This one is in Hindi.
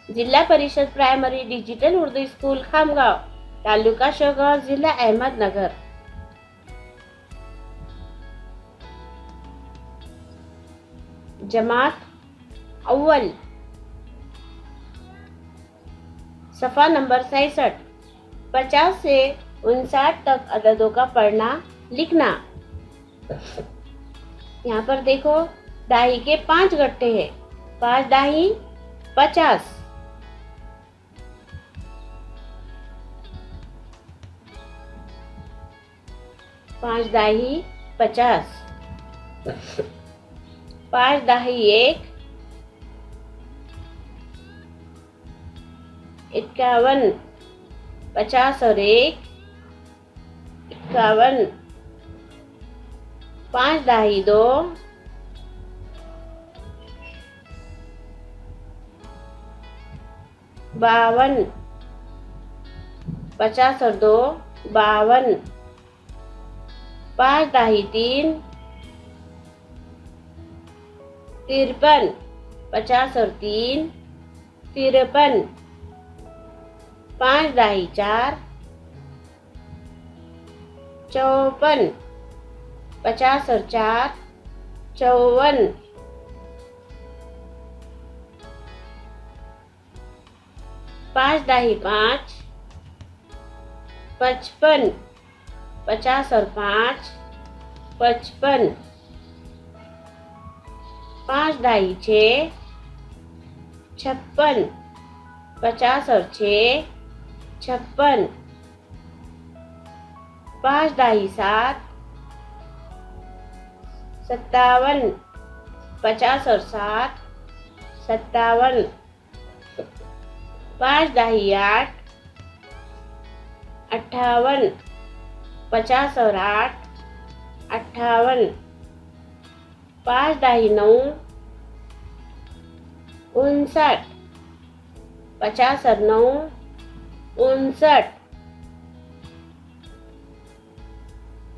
जिल्हा परिषद primary digital Urdu school Khamgaon, taluka Shevgaon, जिल्हा अहमदनगर। जमात अव्वल, सफ़ा नंबर 66। 50 से 59 तक अददों का पढ़ना लिखना। यहाँ पर देखो, दाही के 5 गट्टे हैं। 5 दाही 50, 5 दाही 50, 5 दाही 1, 51, 50 और 1, 51, 5 दाही 2, 52, 50 और 2, 52, 5 दाही 3, 53, 50 और 3, 53, 5 दाही 4, 54, 50 और 4, 54, 5 दाही 5, 55, 50 और 5, 55, 5 दाही 6, 56, 50 और 6, 56, 5 दाही 7, 57, 50 और 7, 57, 5 दाही 8, 58, 50 और 8, 58, 5 दाही 9, 59, 50 और 9, 59,